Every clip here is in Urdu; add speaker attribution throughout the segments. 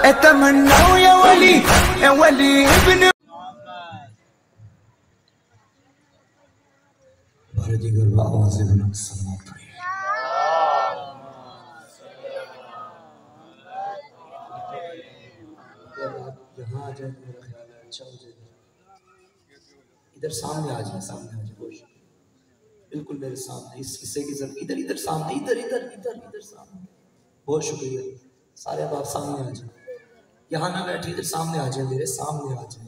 Speaker 1: اتمنى يا ولي يا ولي ابن
Speaker 2: دیگر بآواز بلند صلوات پڑھیں۔ یہاں آ جائیں، میرا خیال ہے اچھا ہو جائے۔ ادھر سامنے آ جائیں، سامنے آ جائیں، کوشش بالکل میرے سامنے اس حصے کی ضرورت، ادھر ادھر سامنے، ادھر ادھر ادھر ادھر سامنے۔ بہت شکریہ، سارے اب آپ سامنے آ جائیں، یہاں نہ بیٹھیں، ادھر سامنے آ جائیں، میرے سامنے آ جائیں۔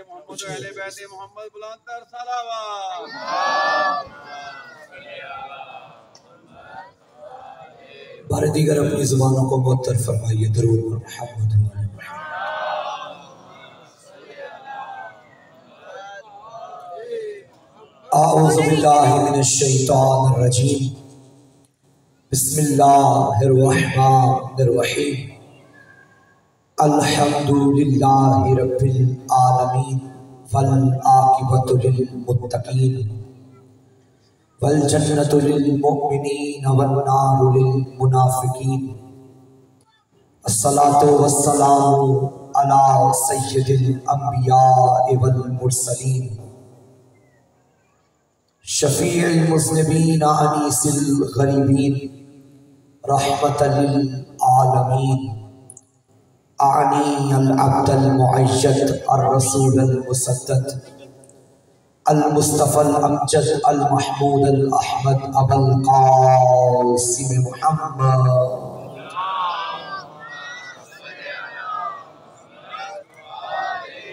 Speaker 3: محمد اہل بیت محمد بلند تر صلوات۔
Speaker 2: بار دیگر اپنی زبانوں کو معطر فرمائیے، درود پر محمد و آل محمد۔ اعوذ باللہ من الشیطان الرجیم، بسم اللہ الرحمن الرحیم، الحمد للہ رب العالمین، والعاقبۃ للمتقین، والجنۃ للمؤمنین والنار للمنافقین، الصلاۃ والسلام علی سید الانبیاء والمرسلین، شفیع المذنبین انیس الغریبین، رحمۃ للعالمین، اعنی العبد المعید الرسول المسدد، المصطفى الامجد المحمود الاحمد ابا القاسم محمد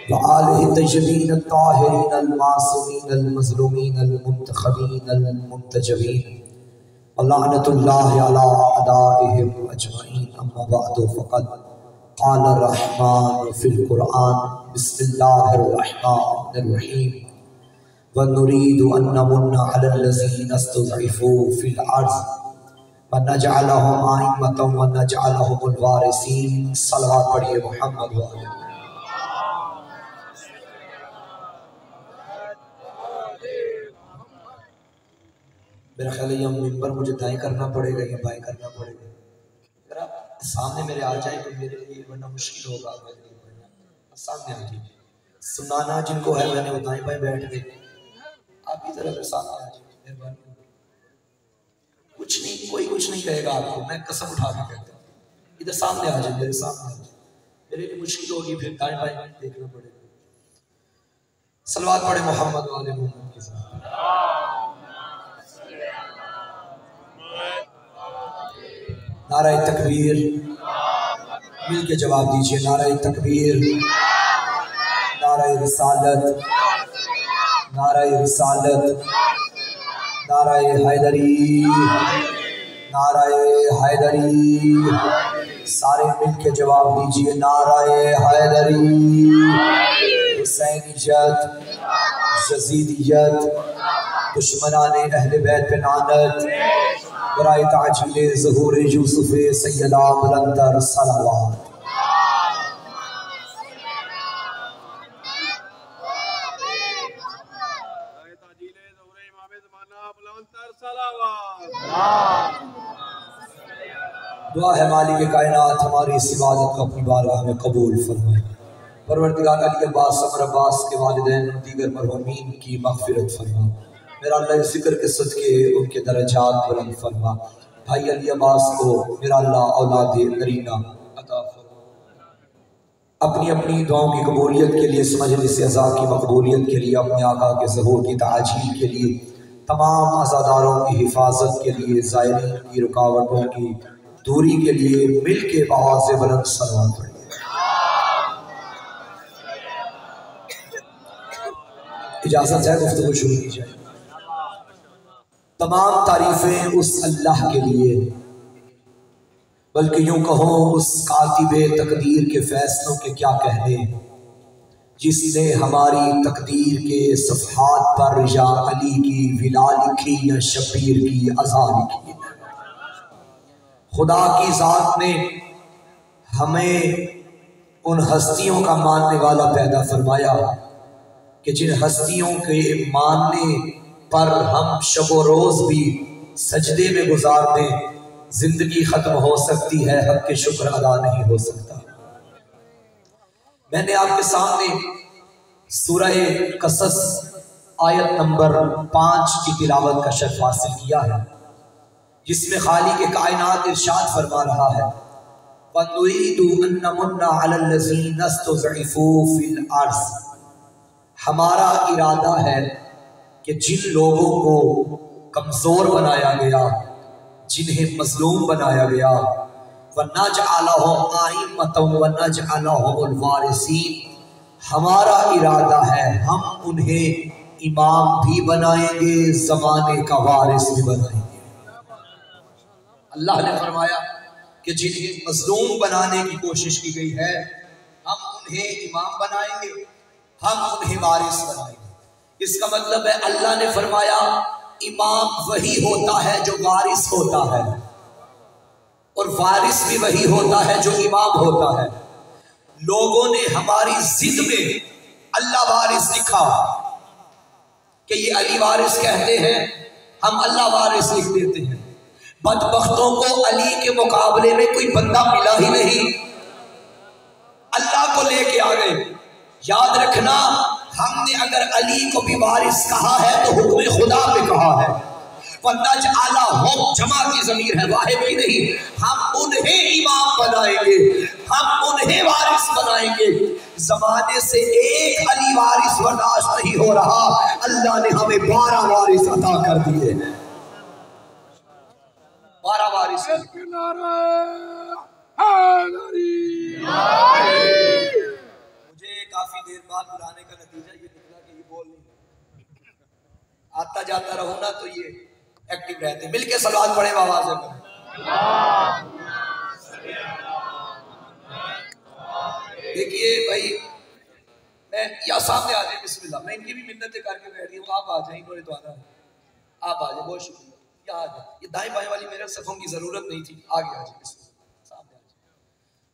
Speaker 2: وآلہ الطیبین الطاہرین المعصومین المظلومین المنتخبین المنتجبین، ولعنۃ اللہ علی اعدائہم اجمعین، اما بعد فقد قال الرحمن فی القرآن، بسم اللہ الرحمن الرحیم، وَنُرِيدُ أَن نَّمُنَّ عَلَى الَّذِينَ اسْتُضْعِفُوا فِي الْأَرْضِ وَنَجْعَلَهُمْ أَئِمَّةً وَنَجْعَلَهُمُ الْوَارِثِينَ۔ صلوات پڑھیے محمد والے۔ میرا خیال ہے یہ منبر مجھے دائیں کرنا پڑے گا یا بائیں کرنا پڑے گا؟ اگر آپ سامنے میرے آ جائیں تو میرے لیے ورنہ مشکل ہوگا، میرے لیے پڑھنا۔ سامنے آ جائیں، سنانا جن کو ہے، میں نے وہ دائیں بائیں بیٹھ گئے، آپ کی طرف سامنے آ جائیں، مہربانی۔ کچھ نہیں، کوئی کچھ نہیں کہے گا آپ کو، میں قسم اٹھا کے کہتا ہوں، ادھر سامنے آ جائیں، میرے سامنے آ جائیں، میرے لیے مشکل ہوگی، پھر دائیں بائیں دیکھنا پڑے گا۔ صلوات پڑھے محمد والے محمد کے ساتھ۔ نعرہ تکبیر، مل کے جواب دیجئے، نعرہ تکبیر، نعرہ رسالت، نعرہ رسالت، نعرہ حیدری، نعرہ حیدری، سارے مل کے جواب دیجئے، نعرہ حیدری، حسینیت، یزیدیت، دشمنان اہل بیت پہ لعنت، برائے تعجیل ظہور یوسف سیدہ بلندر صلوات۔ دعا ہے مالک کائنات ہماری اس عبادت کو اپنی بارگاہ میں قبول فرمائے۔ پروردگار علی عباس عمر عباس کے والدین اور دیگر مرحومین کی مغفرت فرما۔ میرا اللہ ذکر کے صدقے ان کے درجات بلند فرما۔ بھائی علی عباس کو میرا اللہ اولاد نرینہ عطا فرما۔ اپنی اپنی دعاؤں کی قبولیت کے لیے، اس مجلس اعزاز کی مقبولیت کے لیے، اپنے آقا کے ظہور کی تعجیل کے لیے، تمام عزاداروں کی حفاظت کے لیے، زائرین کی رکاوٹوں کی دوری کے لیے مل کے بآواز بلند صلوات پڑھیں۔ اجازت ہے گفتگو شروع کی جائے۔ تمام تعریفیں اس اللہ کے لیے، بلکہ یوں کہو اس کاتب تقدیر کے فیصلوں کے کیا کہنے، جس نے ہماری تقدیر کے صفحات پر یا علی کی ولا لکھی یا شبیر کی عزا لکھی۔ خدا کی ذات نے ہمیں ان ہستیوں کا ماننے والا پیدا فرمایا کہ جن ہستیوں کے ماننے پر ہم شب و روز بھی سجدے میں گزار دیں، زندگی ختم ہو سکتی ہے، حق کے شکر ادا نہیں ہو سکتا۔ میں نے آپ کے سامنے سورہ قصص آیت نمبر 5 کی تلاوت کا شرف حاصل کیا ہے، جس میں خالق کائنات ارشاد فرما رہا ہے وَنُرِيدُ أَن نَّمُنَّ عَلَى الَّذِينَ اسْتُضْعِفُوا فِي الْأَرْضِ، ہمارا ارادہ ہے کہ جن لوگوں کو کمزور بنایا گیا، جنہیں مظلوم بنایا گیا، وَنَجْعَلَهُمْ أَئِمَّةً وَنَجْعَلَهُمُ الْوَارِثِينَ، ہمارا ارادہ ہے ہم انہیں امام بھی بنائیں گے، زمانے کا وارث بھی بنائیں گے۔ اللہ نے فرمایا کہ جنہیں مظلوم بنانے کی کوشش کی گئی ہے ہم انہیں امام بنائیں گے، ہم انہیں وارث بنائیں گے۔ اس کا مطلب ہے اللہ نے فرمایا امام وہی ہوتا ہے جو وارث ہوتا ہے، اور وارث بھی وہی ہوتا ہے جو امام ہوتا ہے۔ لوگوں نے ہماری ضد میں اللہ وارث لکھا کہ یہ علی وارث کہتے ہیں، ہم اللہ وارث لکھ دیتے ہیں۔ بدبختوں کو علی کے مقابلے میں کوئی بندہ ملا ہی نہیں، اللہ کو لے کے آ گئے۔ یاد رکھنا ہم نے اگر علی کو بھی وارث کہا ہے تو حکم خدا پہ کہا ہے، وَنَجْعَلَهُمْ جمع کی ضمیر ہے، واحد کی نہیں۔ ہم انہیں امام بنائیں گے، ہم انہیں وارث بنائیں گے۔ زمانے سے ایک علی وارث برداشت نہیں ہو رہا، اللہ نے ہمیں 12 وارث عطا کر دیے، 12 وارث۔ مجھے کافی دیر بعد بلانے کا نتیجہ یہ نکلا کہ یہ بول نہیں، آتا جاتا رہوں نا تو یہ ایکٹیو رہتے۔ مل کے صلوات پڑھیں آواز میں۔ دیکھیے بھائی، میں یا سامنے آ جائیں، بسم اللہ، میں ان کی بھی منتیں کر کے بیٹھ گئی ہوں، آپ آ جائیں، انہوں نے تو آنا ہے، آپ آ جائیں، بہت شکریہ۔ یہ آ جائیں، یہ دائیں بائیں والی میرے صفوں کی ضرورت نہیں تھی، آگے آ جائیں، بسم اللہ، سامنے آ جائیں،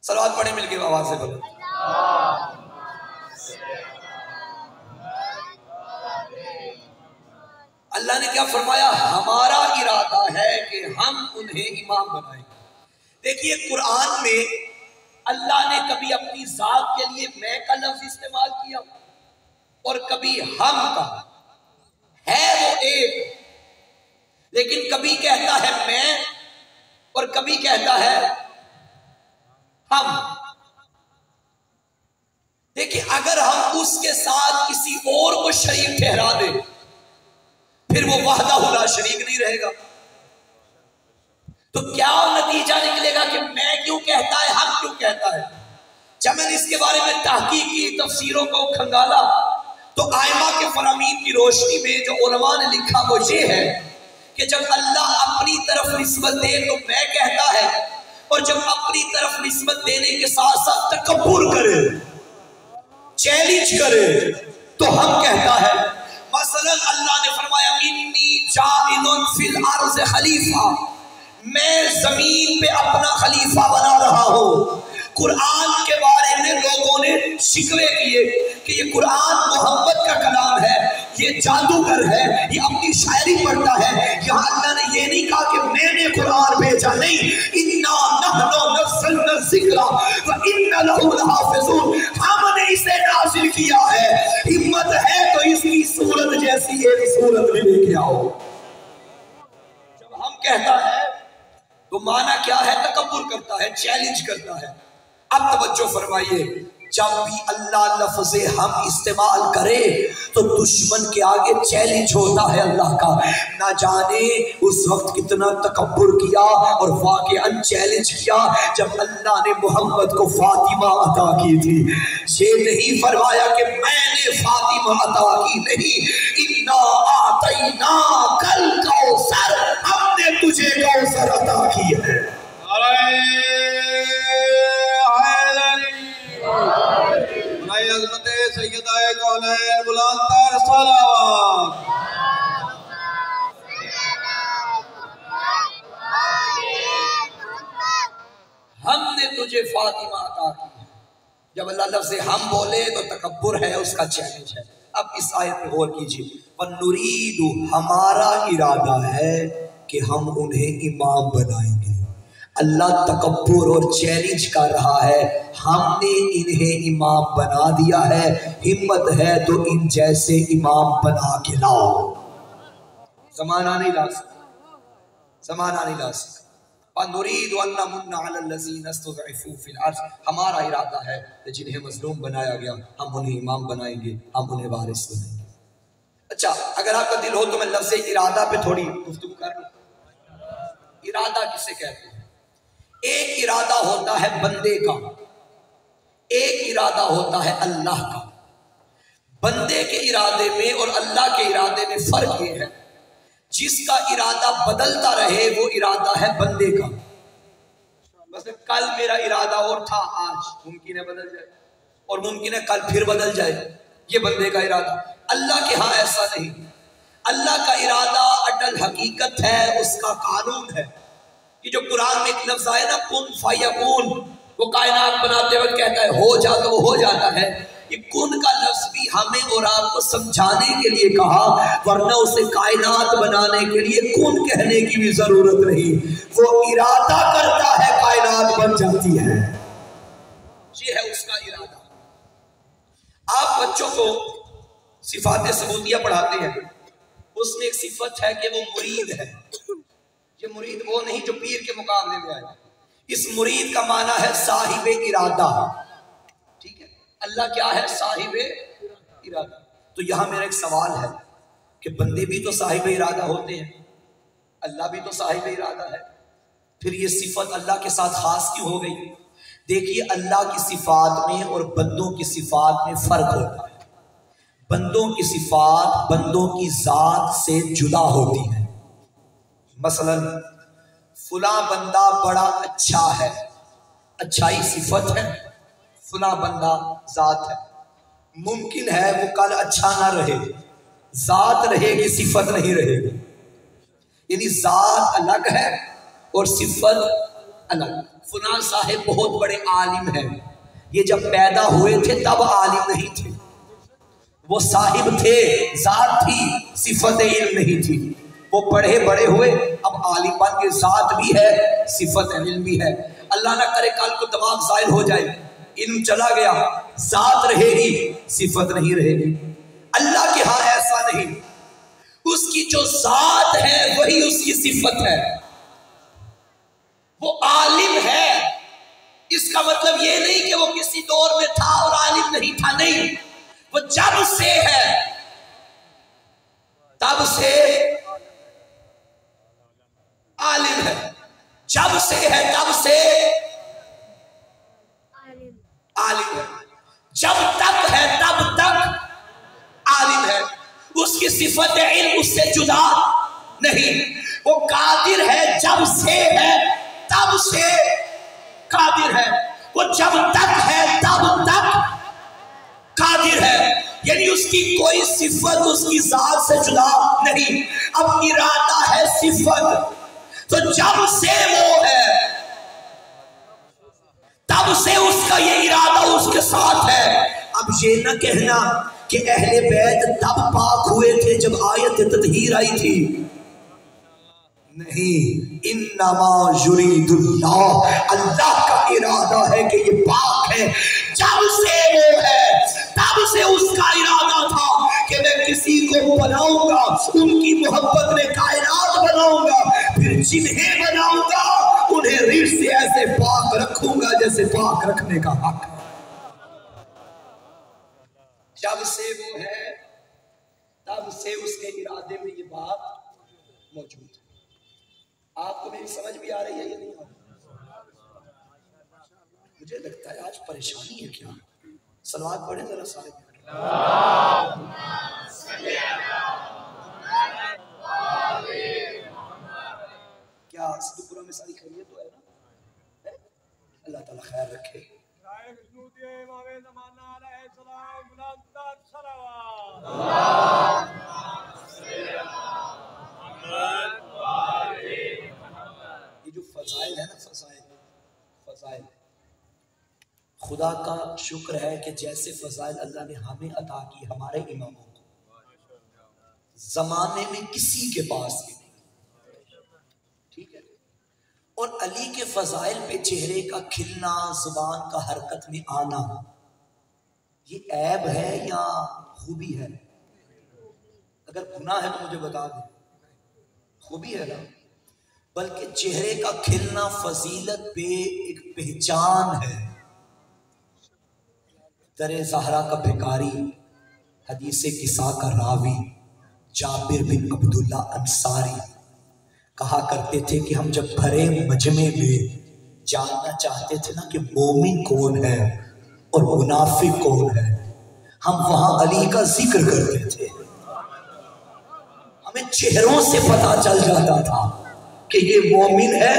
Speaker 2: صلوات پڑھیں مل کے آواز سے بولیں۔ اللہ نے کیا فرمایا؟ ہمارا ارادہ ہے کہ ہم انہیں امام بنائیں گے۔ دیکھیے قرآن میں اللہ نے کبھی اپنی ذات کے لیے میں کا لفظ استعمال کیا اور کبھی ہم کا، ہے وہ ایک، لیکن کبھی کہتا ہے میں اور کبھی کہتا ہے ہم۔ دیکھیے اگر ہم اس کے ساتھ کسی اور کو شریک ٹھہرا دیں پھر وہ وحدہ لا شریک نہیں رہے گا، تو کیا نتیجہ نکلے گا کہ میں کیوں کہتا ہے، ہم کیوں کہتا ہے؟ جب میں نے اس کے بارے میں تحقیق کی، تفسیروں کو کھنگالا، تو آئمہ کے فرامین کی روشنی میں جو علماء نے لکھا وہ یہ ہے کہ جب اللہ اپنی طرف نسبت دے تو میں کہتا ہے، اور جب اپنی طرف نسبت دینے کے ساتھ ساتھ تکبر کرے، چیلنج کرے، تو ہم کہتا ہے۔ مثلا اللہ نے فرمایا انی جاعل فی الارض خلیفہ، میں زمین پہ اپنا خلیفہ بنا رہا ہوں۔ قرآن کے بارے میں لوگوں نے شکوے کیے کہ یہ قرآن محمد کا کلام ہے، یہ جادوگر ہے، یہ اپنی شاعری پڑھتا ہے۔ یہاں اللہ نے یہ نہیں کہا کہ میں نے قرآن بھیجا، نہیں، اِنَّا نَحْنُ نَزَّلْنَا الذِّكْرَ وَإِنَّا لَهُ لَحَافِظُونَ، ہم نے اسے نازل کیا ہے، ہمت ہے تو اس کی صورت جیسی ایک صورت بھی لے کے آؤ۔ جب ہم کہتا ہے تو معنی کیا ہے؟ تکبر کرتا ہے، چیلنج کرتا ہے۔ اب توجہ فرمائیے، جب بھی اللہ لفظ ہم استعمال کرے تو دشمن کے آگے چیلنج ہوتا ہے اللہ کا۔ نہ جانے اس وقت کتنا تکبر کیا اور واقعاً چیلنج کیا جب اللہ نے محمد کو فاطمہ عطا کی تھی۔ یہ نہیں فرمایا کہ میں نے فاطمہ عطا کی، نہیں، اِنَّا أَعْطَيْنَاكَ الْكَوْثَرَ، ہم نے تجھے کوثر عطا کی ہے۔
Speaker 3: عظمت سیدہ کونین بلند تر صلوات۔
Speaker 2: ہم نے تجھے فاطمہ عطا کی ہے۔ جب اللہ لفظ ہم بولے تو تکبر ہے، اس کا چیلنج ہے۔ اب اس آیت میں غور کیجیے، وَنُرِيدُ، ہمارا ارادہ ہے کہ ہم انہیں امام بنائیں گے۔ اللہ تکبر اور چیلنج کر رہا ہے، ہم نے انہیں امام بنا دیا ہے، ہمت ہے تو ان جیسے امام بنا کے لاؤ۔ زمانہ نہیں لا سکتا، زمانہ نہیں لا سکتا۔ وَنُرِيدُ أَن نَّمُنَّ عَلَى الَّذِينَ اسْتُضْعِفُوا فِي الْأَرْضِ، ہمارا ارادہ ہے کہ جنہیں مظلوم بنایا گیا ہم انہیں امام بنائیں گے، ہم انہیں وارث بنائیں گے۔ اچھا اگر آپ کا دل ہو تو میں لفظ ارادہ پہ تھوڑی گفتگو کر لوں۔ ارادہ کسے کہتے ہیں؟ ایک ارادہ ہوتا ہے بندے کا، ایک ارادہ ہوتا ہے اللہ کا۔ بندے کے ارادے میں اور اللہ کے ارادے میں فرق یہ ہے، جس کا ارادہ بدلتا رہے وہ ارادہ ہے بندے کا۔ بس کل میرا ارادہ اور تھا، آج ممکن ہے بدل جائے، اور ممکن ہے کل پھر بدل جائے، یہ بندے کا ارادہ۔ اللہ کے ہاں ایسا نہیں، اللہ کا ارادہ اٹل حقیقت ہے، اس کا قانون ہے۔ یہ جو قرآن میں ایک لفظ آئے نا کن فیکون، وہ کائنات بناتے وقت کہتا ہے ہو جا تو وہ ہو جاتا ہے، یہ کن کا لفظ بھی ہمیں اور آپ کو سمجھانے کے لیے کہا، ورنہ اسے کائنات بنانے کے لیے کن کہنے کی بھی ضرورت نہیں، وہ ارادہ کرتا ہے کائنات بن جاتی ہے، یہ ہے اس کا ارادہ۔ آپ بچوں کو صفات ثبوتیہ پڑھاتے ہیں، اس میں ایک صفت ہے کہ وہ مرید ہے۔ یہ مرید وہ نہیں جو پیر کے مقابلے میں آئے، اس مرید کا معنی ہے صاحب ارادہ۔ ٹھیک ہے، اللہ کیا ہے؟ صاحب ارادہ۔ تو یہاں میرا ایک سوال ہے کہ بندے بھی تو صاحب ارادہ ہوتے ہیں، اللہ بھی تو صاحب ارادہ ہے، پھر یہ صفت اللہ کے ساتھ خاص کیوں ہو گئی؟ دیکھیے اللہ کی صفات میں اور بندوں کی صفات میں فرق ہوتا ہے۔ بندوں کی صفات بندوں کی ذات سے جدا ہوتی ہے۔ مثلا فلاں بندہ بڑا اچھا ہے، اچھائی صفت ہے، فلاں بندہ ذات ہے۔ ممکن ہے وہ کل اچھا نہ رہے، ذات رہے گی صفت نہیں رہے گی، یعنی ذات الگ ہے اور صفت الگ۔ فلاں صاحب بہت بڑے عالم ہیں، یہ جب پیدا ہوئے تھے تب عالم نہیں تھے، وہ صاحب تھے، ذات تھی، صفت علم نہیں تھی، وہ پڑھے بڑے ہوئے اب عالم بن کے، ذات بھی ہے صفت علم بھی ہے۔ اللہ نہ کرے کل کو دماغ زائل ہو جائے، علم چلا گیا، ذات رہے گی صفت نہیں رہے گی۔ اللہ کے ہاں ایسا نہیں، اس کی جو ذات ہے وہی اس کی صفت ہے۔ وہ عالم ہے، اس کا مطلب یہ نہیں کہ وہ کسی دور میں تھا اور عالم نہیں تھا، نہیں، وہ جب سے ہے تب سے عالم ہے، جب سے ہے تب سے عالم ہے، جب تک ہے تب تک عالم ہے۔ اس کی صفت علم اس سے جدا نہیں، وہ قادر ہے، جب سے ہے تب سے قادر ہے، وہ جب تک ہے تب تک قادر ہے، یعنی اس کی کوئی صفت اس کی ذات سے جدا نہیں۔ اب ارادہ ہے صفت، تو جب سے وہ ہے تب سے اس کا یہ ارادہ اس کے ساتھ ہے۔ اب یہ نہ کہنا کہ اہل بیت تب پاک ہوئے تھے جب آیت تطہیر آئی تھی، نہیں، انما یرید اللہ، اللہ کا ارادہ ہے کہ یہ پاک ہے، جب سے وہ ہے تب سے اس کا ارادہ تھا کہ میں کسی کو بناؤں گا، ان کی محبت میں کائنات بناؤں گا، پھر جنہیں بناؤں گا انہیں ریڑھ سے ایسے پاک رکھوں گا جیسے پاک رکھنے کا حق ہے۔ جب سے وہ ہے تب سے اس کے ارادے میں یہ بات موجود ہے۔ آپ کو میری سمجھ بھی آ رہی ہے یا نہیں آ رہی؟ مجھے لگتا ہے آج پریشانی ہے کیا؟ صلوات پڑھیں ذرا سارے۔ کیا صدقہ میں ساری خیریت تو ہے نا؟ اللہ تعالیٰ خیر رکھے۔ یہ جو فضائل ہے نا، فضائل خدا کا شکر ہے کہ جیسے فضائل اللہ نے ہمیں عطا کی ہمارے اماموں کو، زمانے میں کسی کے پاس نہیں، ٹھیک ہے، اور علی کے فضائل پہ چہرے کا کھلنا، زبان کا حرکت میں آنا، یہ عیب ہے یا خوبی ہے؟ اگر گناہ ہے تو مجھے بتا دیں، خوبی ہے نا؟ بلکہ چہرے کا کھلنا فضیلت پہ ایک پہچان ہے۔ در زہرا کا بھکاری، حدیث کسا کا راوی جابر بن عبداللہ انصاری کہا کرتے تھے کہ ہم جب بھرے مجمع میں جاننا چاہتے تھے نا کہ مومن کون ہے اور منافق کون ہے، ہم وہاں علی کا ذکر کرتے تھے۔ ہمیں چہروں سے پتہ چل جاتا تھا کہ یہ مومن ہے،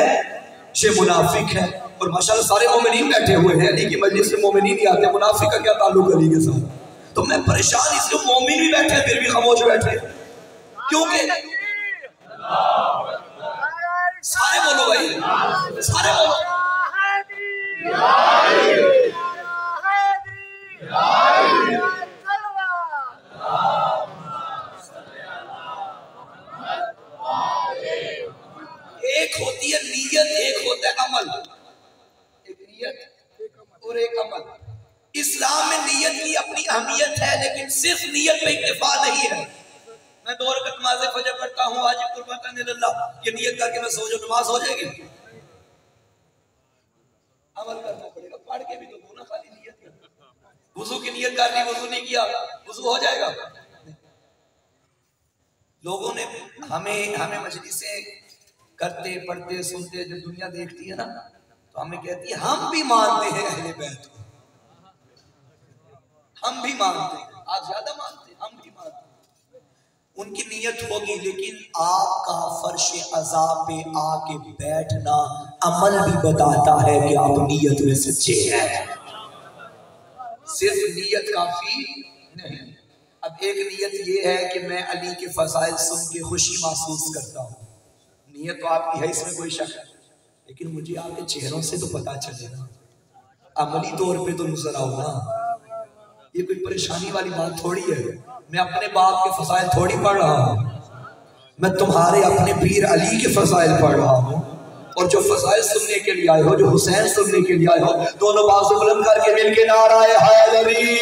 Speaker 2: یہ منافق ہے۔ اور ماشاءاللہ سارے مومنین بیٹھے ہوئے ہیں، علی کی مجلس میں مومنین ہی آتے ہیں، منافق کا کیا تعلق علی کے ساتھ؟ تو میں پریشان اس لیے مومن بھی بیٹھے پھر بھی خاموش بیٹھے، کیونکہ سارے بولو بھائی، سارے بولو۔ ایک ہوتی ہے نیت، ایک ہوتا ہے عمل، ایک نیت اور ایک عمل۔ اسلام میں نیت کی اپنی اہمیت ہے، لیکن صرف نیت پہ اکتفا نہیں ہے۔ میں 2 رکعت نماز فجر پڑھتا ہوں آج قربان اللہ، یہ نیت کر کے میں سو جاؤں، نماز ہو جائے گی؟ عمل کرنا پڑے گا، پڑھ کے بھی تو دو نا، خالی نیت کرنا۔ وضو کی نیت کر لی، وضو نہیں کیا، وضو ہو جائے گا؟ لوگوں نے ہمیں مجلسیں کرتے پڑھتے سنتے جب دنیا دیکھتی ہے نا تو ہمیں کہتی ہے ہم بھی مانتے ہیں اہل بیت کو، ہم بھی مانتے ہیں، آپ زیادہ مانتے ہیں، ہم بھی مانتے ہیں۔ ان کی نیت ہوگی، لیکن آپ کا فرش عزا پہ آ کے بیٹھنا عمل بھی بتاتا ہے کہ آپ نیت میں سچے ہیں۔ صرف نیت کافی نہیں۔ اب ایک نیت یہ ہے کہ میں علی کے فضائل سن کے خوشی محسوس کرتا ہوں، نیت تو آپ کی ہے، اس میں کوئی شک ہے، لیکن مجھے آپ کے چہروں سے تو پتا چلے نا، عملی طور پہ تو نظر آؤ نا۔ یہ کوئی پریشانی والی بات تھوڑی ہے، میں اپنے باپ کے فضائل تھوڑی پڑھ رہا ہوں، میں تمہارے اپنے پیر علی کے فضائل پڑھ رہا ہوں۔ اور جو فضائل سننے کے لیے آئے ہو، جو حسین سننے کے لیے آئے ہو، دونوں بازو بلند کر کے مل کے نعرہ حیدری۔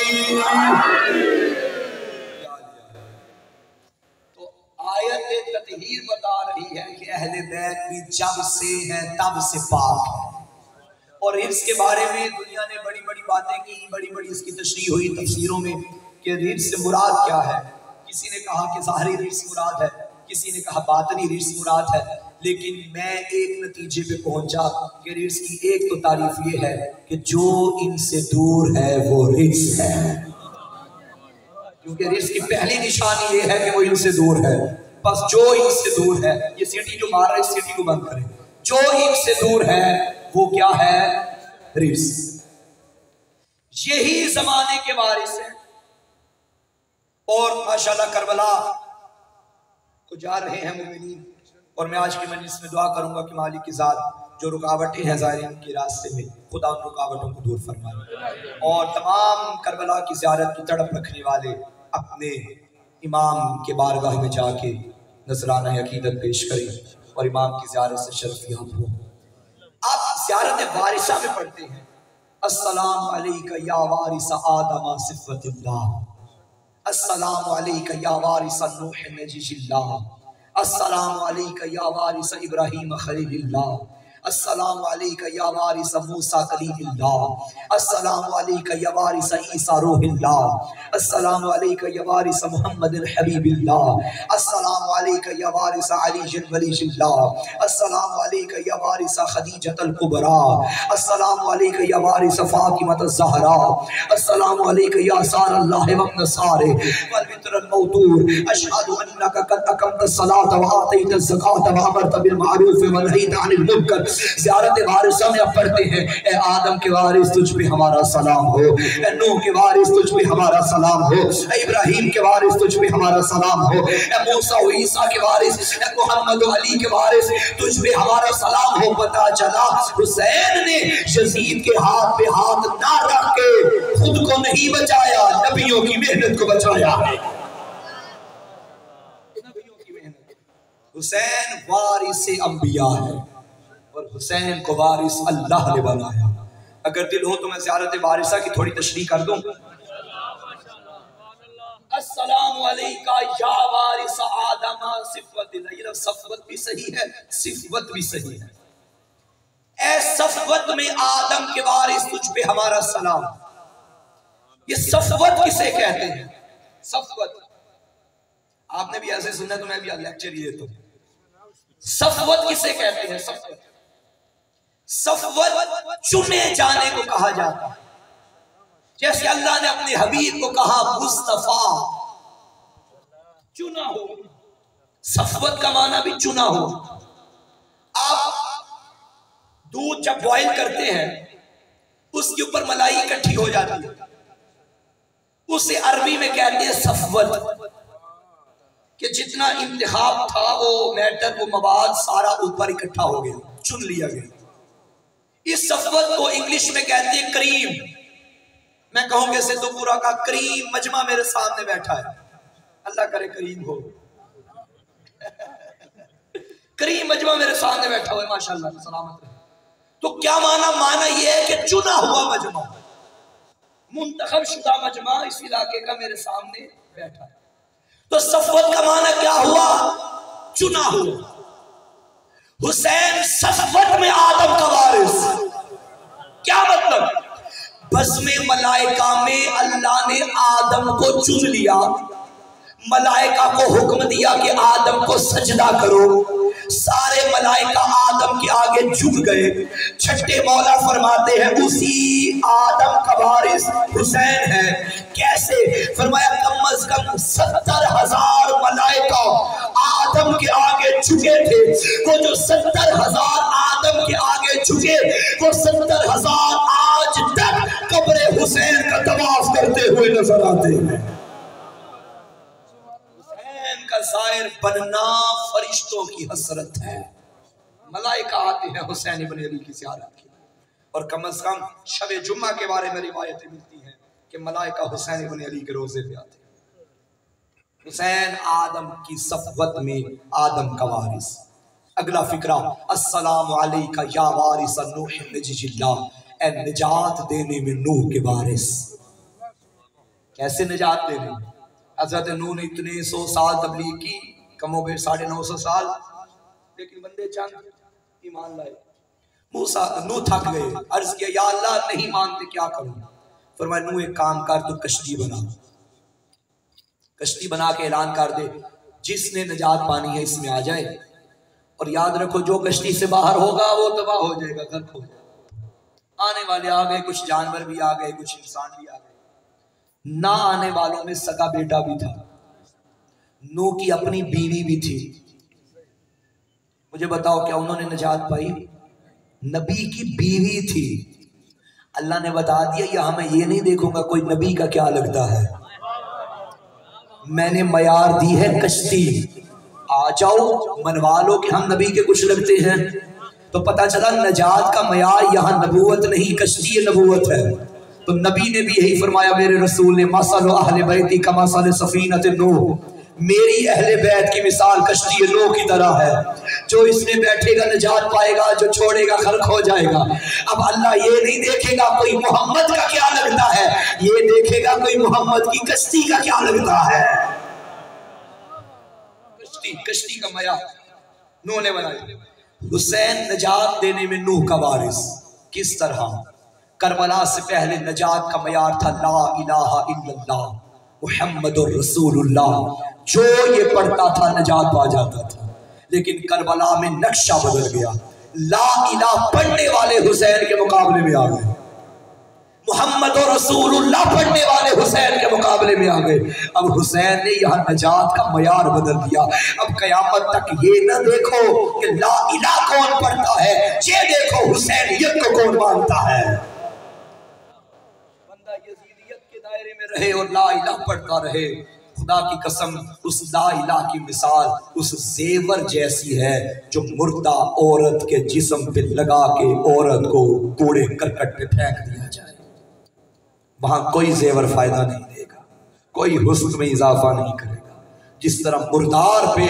Speaker 2: تو آیت تطہیر بتا رہی ہے کہ اہل بیت بھی جب سے ہیں تب سے پاک ہے۔ اور رجس کے بارے میں دنیا نے بڑی بڑی باتیں کی، بڑی اس کی تشریح ہوئی تفسیروں میں کہ رجس سے مراد کیا ہے۔ کسی نے کہا کہ ظاہری رجس مراد ہے، کسی نے کہا باطنی رجس مراد ہے، لیکن میں ایک نتیجے پہ پہنچا کہ رجس کی ایک تو تعریف یہ ہے کہ جو ان سے دور ہے وہ رجس ہے، کیونکہ رجس کی پہلی نشانی یہ ہے کہ وہ ان سے دور ہے۔ بس جو ان سے دور ہے، یہ سیٹی جو مار رہا ہے اس سیٹی کو بند کریں، جو ان سے دور ہے وہ کیا ہے؟ رجس۔ یہی زمانے کے وارث ہیں، اور ماشاءاللہ کربلا کو جا رہے ہیں مومنین۔ اور میں آج کی مجلس میں دعا کروں گا کہ مالک کی ذات جو رکاوٹیں ہیں زائرین کے راستے میں، خدا ان رکاوٹوں کو دور فرمائے، اور تمام کربلا کی زیارت کی تڑپ رکھنے والے اپنے امام کے بارگاہ میں جا کے نذرانہ عقیدت پیش کریں اور امام کی زیارت سے شرف یاب ہو۔ آپ زیارت وارثہ میں پڑھتے ہیں السلام علیکہ یا وارث آدم صفوت اللہ، السلام علیکہ یا وارث نوح نجی اللہ، السلام علیکہ یا وارث ابراہیم خلیل اللہ، السلام علیکہ یا وارث موسیٰ کلیم اللہ، السلام علیکہ یا وارث عیسیٰ روح اللہ، السلام علیکہ یا وارث محمد حبیب اللہ، السلام علیکہ یا وارث علی ولی اللہ، السلام علیکہ یا وارث خدیجۃ الکبریٰ، السلام علیکہ یا وارث فاطمۃ الزہراء، السلام علیکہ یا سار اللہ وابن سارے والوتر الموتور، اشہد انک قد اقمت الصلاۃ وآتیت الزکاۃ وامرت بالمعروف ونہیت عن المنکر۔ زیارت وارثہ میں اب پڑھتے ہیں اے آدم کے وارث تجھ پہ ہمارا سلام ہو، اے نوح کے وارث تجھ پہ ہمارا سلام ہو، اے ابراہیم کے وارث تجھ پہ ہمارا سلام ہو، اے موسیٰ و عیسیٰ کے وارث، اے محمد و علی کے وارث تجھ پہ ہمارا سلام ہو۔ پتہ چلا حسین نے یزید کے ہاتھ پہ ہاتھ نہ رکھ کے خود کو نہیں بچایا، نبیوں کی محنت کو بچایا۔ حسین وارث انبیاء ہے، اور حسین کو وارث اللہ نے بنایا. اگر دل ہو تو میں زیارت وارثہ کی تھوڑی تشریح کر دوں. السلام علیکہ یا وارث آدم صفوت اللہ. یہ صفوت بھی صحیح ہے، صفوت بھی صحیح ہے. اے صفوت میں آدم کے وارث تجھ پہ ہمارا سلام. یہ صفوت کسے کہتے ہیں؟ صفوت آپ نے بھی ایسے سنا تو میں بھی لیکچر ہی دیتا ہوں. صفوت کسے کہتے ہیں؟ صفوت چنے جانے کو کہا جاتا ہے. جیسے اللہ نے اپنے حبیب کو کہا مصطفیٰ، چنا ہو. صفوت کا معنی بھی چنا ہو. آپ دودھ جب بوائل کرتے ہیں اس کے اوپر ملائی اکٹھی ہو جاتی ہے، اسے عربی میں کہتے ہیں صفوت. کہ جتنا انتخاب تھا وہ میٹر وہ مواد سارا اوپر اکٹھا ہو گیا، چن لیا گیا. اس صفوت کو انگلش میں کہتے ہیں کریم. میں کہوں گے سدھوپورہ کا کریم مجمع میرے سامنے بیٹھا ہے، اللہ کرے کریم ہو. کریم مجمع میرے سامنے بیٹھا ہوا ہے، ماشاءاللہ سلامت رہے. تو کیا معنی یہ ہے کہ چنا ہوا مجمع، منتخب شدہ مجمع اس علاقے کا میرے سامنے بیٹھا ہے. تو صفوت کا معنی کیا ہوا؟ چنا ہوا. حسین صفوت میں آدم کا وارث. کیا مطلب؟ بزم ملائکہ میں اللہ نے آدم کو چن لیا، ملائکہ کو حکم دیا کہ آدم کو سجدہ کرو. سارے ملائکہ آدم کے آگے جھک گئے. چھٹے مولا فرماتے ہیں اسی آدم کا وارث حسین ہے. کیسے؟ فرمایا کم از کم 70,000 ملائکہ آدم کے آگے جھکے تھے. وہ جو 70,000 آدم کے آگے جھکے، وہ 70,000 آج تک قبر حسین کا طواف کرتے ہوئے نظر آتے ہیں. حسین کا زائر بننا فرشتوں کی حسرت ہے. ملائکہ آتے ہیں حسین ابن علی کی زیارت کی. اور کم از کم شب جمعہ کے بارے میں روایتیں ملتی ہیں کہ ملائکہ حسین ابن علی کے روزے پہ آتے ہیں. حسین آدم کی صفوت میں آدم کا وارث. اگلا فقرہ السلام علیکہ یا وارث نوح نجی اللہ. اے نجات دینے میں نوح کے وارث. کیسے نجات دینے؟ حضرت نوح نے اتنے 100 سال تبلیغ کی، کم و بیش 950 سال، لیکن بندے چند ایمان لائے. نوح تھک گئے، عرض کیا یا اللہ نہیں مانتے کیا کروں؟ فرمایا نوح ایک کام کر، تو کشتی بنا. کشتی بنا کے اعلان کر دے جس نے نجات پانی ہے اس میں آ جائے. اور یاد رکھو جو کشتی سے باہر ہوگا وہ تباہ ہو جائے گا، غرق ہو جائے گا. آنے والے آ گئے، کچھ جانور بھی آ گئے، کچھ انسان بھی آ گئے. نہ آنے والوں میں سگا بیٹا بھی تھا. نوح کی اپنی بیوی بھی تھی. مجھے بتاؤ کیا انہوں نے نجات پائی؟ نبی کی بیوی تھی. اللہ نے بتا دیا یہاں میں یہ نہیں دیکھوں گا کوئی نبی کا کیا لگتا ہے، میں نے معیار دی ہے کشتی. آ جاؤ منوا لو کہ ہم نبی کے کچھ لگتے ہیں. تو پتا چلا نجات کا معیار یہاں نبوت نہیں، کشتی نبوت ہے. تو نبی نے بھی یہی فرمایا، میرے رسول نے مثل اہل بیتی کمثل سفینۃ نوح. میری اہل بیت کی مثال کشتی نوح کی طرح ہے. جو اس میں بیٹھے گا نجات پائے گا، جو چھوڑے گا غرق ہو جائے گا. اب اللہ یہ نہیں دیکھے گا کوئی محمد کا کیا لگتا ہے، یہ دیکھے گا کوئی محمد کی کشتی کا کیا لگتا ہے. کشتی کا معیار نوح نے بنایا. حسین نجات دینے میں نوح کا وارث. کس طرح؟ کربلا سے پہلے نجات کا معیار تھا لا الہ الا اللہ محمد الرسول اللہ. جو یہ پڑھتا تھا نجات پا جاتا تھا. لیکن کربلا میں نقشہ بدل گیا. لا الہ پڑھنے والے حسین کے مقابلے میں آ گئے، محمد رسول اللہ پڑھنے والے حسین کے مقابلے میں آ گئے. اب حسین نے یہاں نجات کا معیار بدل دیا. اب قیامت تک یہ نہ دیکھو کہ لا الہ کون پڑھتا ہے، یہ دیکھو حسینیت کو کون مانتا ہے. بندہ یزیدیت کے دائرے میں رہے اور لا الہ پڑھتا رہے. خدا کی قسم اس لا الہ کی مثال اس زیور جیسی ہے جو مردہ عورت کے جسم پہ لگا کے عورت کو کوڑے کرکٹ پہ پھینک دیا جائے. وہاں کوئی زیور فائدہ نہیں دے گا، کوئی حسن میں اضافہ نہیں کرے گا. جس طرح مردار پہ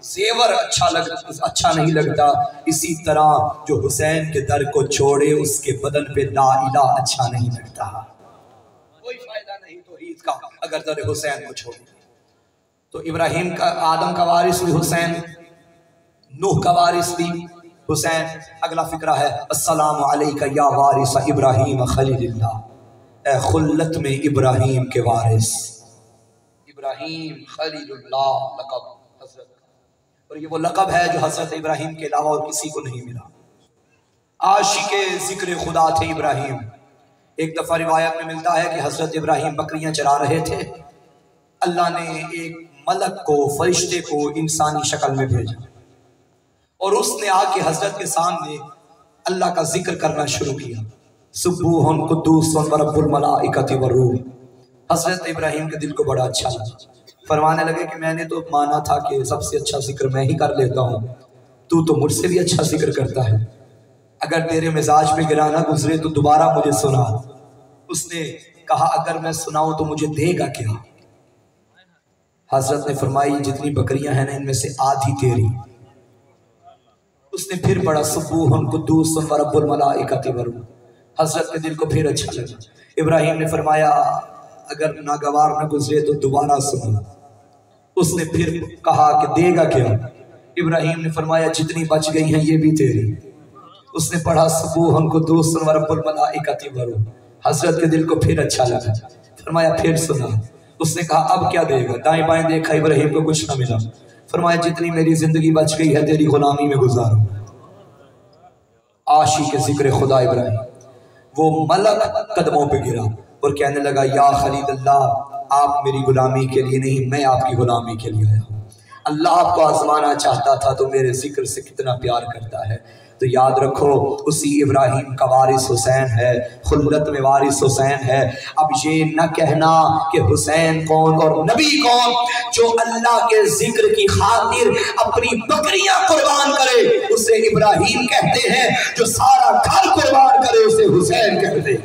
Speaker 2: زیور اچھا نہیں لگتا، اسی طرح جو حسین کے در کو چھوڑے اس کے بدن پہ لا الہ اچھا نہیں لگتا۔ کوئی فائدہ نہیں توحید کا اگر در حسین کو چھوڑے۔ تو ابراہیم کا آدم کا وارث بھی حسین، نوح کا وارث بھی حسین۔ اگلا فقرہ ہے السلام علیکہ یا وارث ابراہیم خلیل اللہ، اے خلت میں ابراہیم کے وارث۔ ابراہیم خلیل اللہ لقب حضرت، اور یہ وہ لقب ہے جو حضرت ابراہیم کے علاوہ اور کسی کو نہیں ملا۔ عاشق ذکر خدا تھے ابراہیم۔ ایک دفعہ روایت میں ملتا ہے کہ حضرت ابراہیم بکریاں چرا رہے تھے، اللہ نے ایک ملک کو، فرشتے کو انسانی شکل میں بھیجا، اور اس نے آ کے حضرت کے سامنے اللہ کا ذکر کرنا شروع کیا، سبوح قدوس ورب الملائکۃ والروح۔ حضرت ابراہیم کے دل کو بڑا اچھا لگا، فرمانے لگے کہ میں نے تو مانا تھا کہ سب سے اچھا ذکر میں ہی کر لیتا ہوں، تو مجھ سے بھی اچھا ذکر کرتا ہے، اگر تیرے مزاج پہ گرا نہ گزرے تو دوبارہ مجھے سنا۔ اس نے کہا اگر میں سناؤں تو مجھے دے گا کیا؟ حضرت نے فرمائی جتنی بکریاں ہیں نا ان میں سے آدھی تیری۔ اس نے پھر پڑھا سبوح قدوس ورب الملائکۃ والروح۔ حضرت کے دل کو پھر اچھا لگا۔ ابراہیم نے فرمایا اگر ناگوار نہ گزرے تو دوبارہ سنا۔ اس نے پھر کہا کہ دے گا کیا؟ ابراہیم نے فرمایا جتنی بچ گئی ہیں یہ بھی تیری۔ اس نے پڑھا سبوح قدوس ورب الملائکۃ والروح۔ حضرت کے دل کو پھر اچھا لگا، فرمایا پھر سنا۔ اس نے کہا اب کیا دے گا؟ دائیں بائیں دیکھا، ابراہیم کو کچھ نہ ملا، فرمایا جتنی میری زندگی بچ گئی ہے تیری غلامی میں گزاروں۔ عاشق ذکر خدا ابراہیم، وہ ملک قدموں پہ گرا اور کہنے لگا یا خلیل اللہ، آپ میری غلامی کے لیے نہیں، میں آپ کی غلامی کے لیے آیا ہوں۔ اللہ آپ کو آزمانا چاہتا تھا تو میرے ذکر سے کتنا پیار کرتا ہے۔ تو یاد رکھو اسی ابراہیم کا وارث حسین ہے، خلت میں وارث حسین ہے۔ اب یہ نہ کہنا کہ حسین کون اور نبی کون، جو اللہ کے ذکر کی خاطر اپنی بکریاں قربان کرے اسے ابراہیم کہتے ہیں، جو سارا گھر قربان کرے اسے حسین کہتے ہیں۔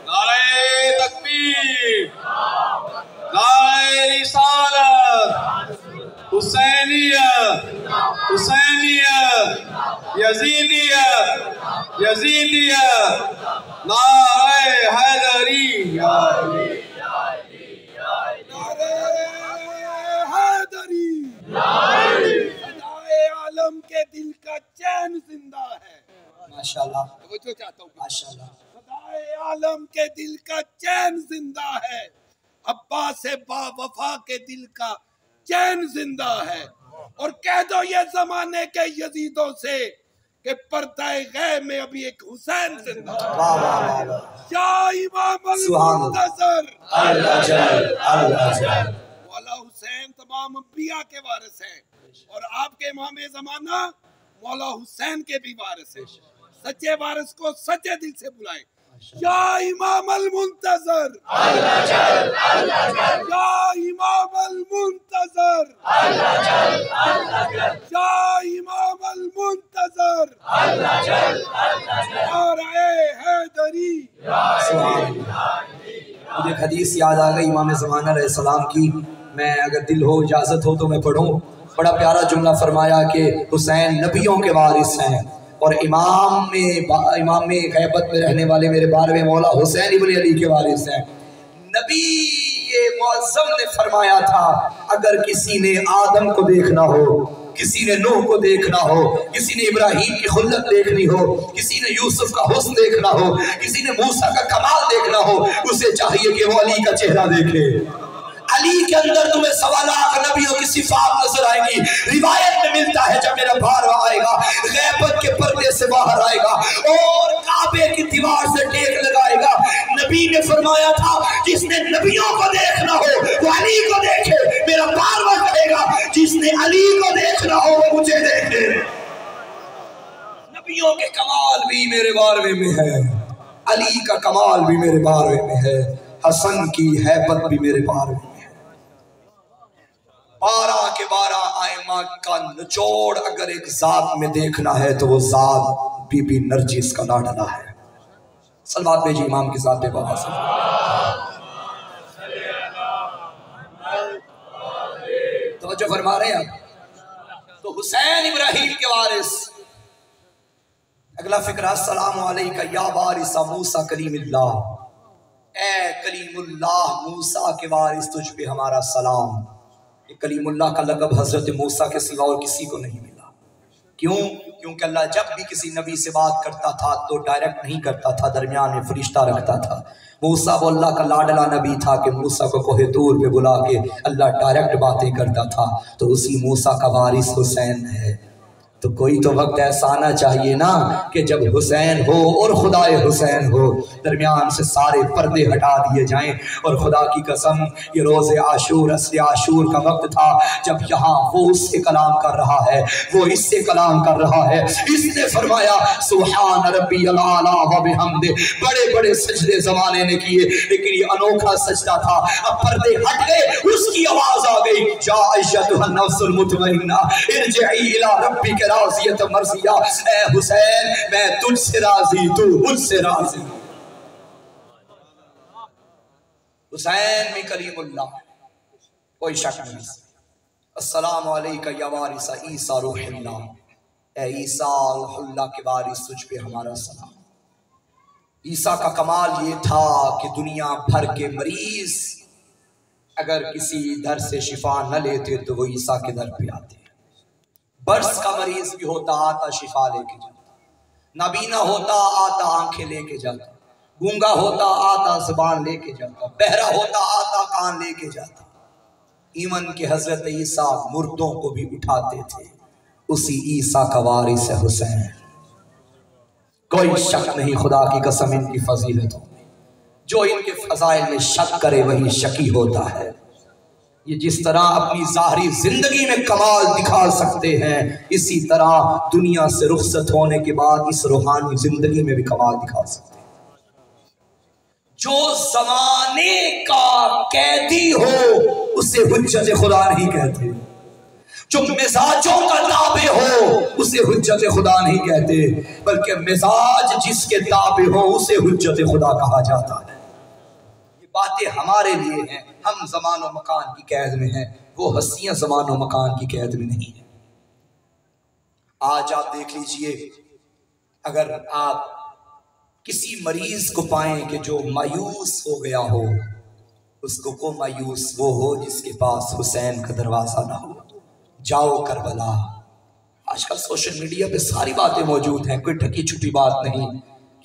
Speaker 3: نعرہ تکبیر، نعرہ رسالت، حسینیت، حسینیت، یزیدیت، یزیدیت، نعرہ حیدری،
Speaker 1: نعرہ حیدری، خدائے عالم کے دل کا چین زندہ ہے۔
Speaker 2: ماشاءاللہ
Speaker 1: توجہ چاہتا ہوں،
Speaker 2: ماشاءاللہ،
Speaker 1: خدائے عالم کے دل کا چین زندہ ہے، عباس با وفا کے دل کا چین زندہ ہے۔ اور کہہ دو یہ زمانے کے یزیدوں سے کہ پردہ غیب میں ابھی ایک حسین زندہ ہے۔
Speaker 2: واہ واہ واہ واہ،
Speaker 1: یا امام
Speaker 2: سبحان اللہ،
Speaker 1: المنتظر،
Speaker 2: اللہ جل اللہ جل۔
Speaker 1: مولا حسین تمام انبیاء کے وارث ہیں، اور آپ کے امام زمانہ مولا حسین کے بھی وارث ہیں۔ سچے وارث کو سچے دل سے بلائیں، یا امام المنتظر، اللہ جل اللہ جل، یا امام المنتظر، اللہ جل اللہ جل، یا امام المنتظر، اللہ جل اللہ جل، نعرہ حیدری۔
Speaker 2: سبحان اللہ۔ مجھے ایک حدیث یاد آ گئی امام زمانہ علیہ السلام کی، میں اگر دل ہو اجازت ہو تو میں پڑھوں۔ بڑا پیارا جملہ فرمایا کہ حسین نبیوں کے وارث ہیں، اور امام غیبت میں رہنے والے میرے 12ویں مولا حسین ابن علی کے وارث ہیں۔ نبی معظم نے فرمایا تھا اگر کسی نے آدم کو دیکھنا ہو، کسی نے نوح کو دیکھنا ہو، کسی نے ابراہیم کی خلت دیکھنی ہو، کسی نے یوسف کا حسن دیکھنا ہو، کسی نے موسیٰ کا کمال دیکھنا ہو، اسے چاہیے کہ وہ علی کا چہرہ دیکھے۔ علی کے اندر تمہیں 1.25 لاکھ نبیوں کی صفات نظر آئیں گی۔ روایت میں ملتا ہے جب میرا بھاروا آئے گا غیبت کے پردے سے باہر آئے گا اور کعبے کی دیوار سے ٹیک لگائے گا، نبی نے فرمایا تھا جس نے نبیوں کو دیکھنا ہو وہ علی کو دیکھے۔ میرا بھاروا کہے گا جس نے علی کو دیکھنا ہو وہ مجھے دیکھے۔ نبیوں کے کمال بھی میرے 12ویں میں ہے، علی کا کمال بھی میرے 12ویں میں ہے، حسن کی ہیبت بھی میرے 12ویں میں ہے۔ 12 کے 12 آئمہ کا نچوڑ اگر ایک ذات میں دیکھنا ہے تو وہ ذات بی بی نرجس کا لاڈلا ہے۔ صلوات بھیجی امام کی ذات پہ بابا سے۔ توجہ فرما رہے ہیں آپ؟ تو حسین ابراہیم کے وارث. اگلا فقرہ السلام علیکہ یا وارث موسیٰ کلیم اللہ. اے کلیم اللہ موسیٰ کے وارث تجھ پہ ہمارا سلام. یہ کلیم اللہ کا لقب حضرت موسیٰ کے سوا اور کسی کو نہیں ملا. کیوں؟ کیونکہ اللہ جب بھی کسی نبی سے بات کرتا تھا تو ڈائریکٹ نہیں کرتا تھا، درمیان میں فرشتہ رکھتا تھا. موسیٰ وہ اللہ کا لاڈلا نبی تھا کہ موسیٰ کو کوہ طور پہ بلا کے اللہ ڈائریکٹ باتیں کرتا تھا. تو اسی موسیٰ کا وارث حسین ہے. تو کوئی تو وقت ایسا آنا چاہیے نا کہ جب حسین ہو اور خدائے حسین ہو، درمیان سے سارے پردے ہٹا دیے جائیں. اور خدا کی قسم یہ روز عاشور عصر عاشور کا وقت تھا جب یہاں وہ اس سے کلام کر رہا ہے، وہ اس سے کلام کر رہا ہے. اس نے فرمایا سبحان ربی الاعلیٰ و بحمدہ. بڑے بڑے سجدے زمانے نے کیے لیکن یہ انوکھا سجدہ تھا. اب پردے ہٹ گئے، اس کی آواز آ گئی جا ایشتہ النفس المطمئنہ ارجعی الی ربک راضیۃ مرضیہ. اے حسین میں تجھ سے راضی، تو مجھ سے راضی. حسین میں کلیم اللہ کوئی شک نہیں. السلام علیکہ یا وارث عیسیٰ روح اللہ. اے عیسیٰ روح اللہ کے وارث تجھ پہ ہمارا سلام. عیسیٰ کا کمال یہ تھا کہ دنیا بھر کے مریض اگر کسی در سے شفا نہ لیتے تو وہ عیسیٰ کے در پہ آتے. برس کا مریض بھی ہوتا آتا شفا لے کے جاتا، نابینا ہوتا آتا آنکھیں لے کے جاتا، گونگا ہوتا آتا زبان لے کے جاتا، بہرا ہوتا آتا کان لے کے جاتا. ایمن کے حضرت عیسیٰ مردوں کو بھی اٹھاتے تھے. اسی عیسیٰ کا وارث ہے حسین. کوئی شک نہیں خدا کی قسم ان کی فضیلتوں میں. جو ان کے فضائل میں شک کرے وہی شکی ہوتا ہے. یہ جس طرح اپنی ظاہری زندگی میں کمال دکھا سکتے ہیں، اسی طرح دنیا سے رخصت ہونے کے بعد اس روحانی زندگی میں بھی کمال دکھا سکتے ہیں. جو زمانے کا قیدی ہو اسے حجت خدا نہیں کہتے، جو مزاجوں کا تابع ہو اسے حجت خدا نہیں کہتے، بلکہ مزاج جس کے تابع ہو اسے حجت خدا کہا جاتا ہے. باتیں ہمارے لیے ہیں، ہم زمان و مکان کی قید میں ہیں، وہ ہستیاں زمان و مکان کی قید میں نہیں ہیں. آج آپ دیکھ لیجئے اگر آپ کسی مریض کو پائیں کہ جو مایوس ہو گیا ہو، اس کو مایوس وہ ہو جس کے پاس حسین کا دروازہ نہ ہو. جاؤ کربلا. آج کل سوشل میڈیا پہ ساری باتیں موجود ہیں، کوئی ٹھکی چھپی بات نہیں.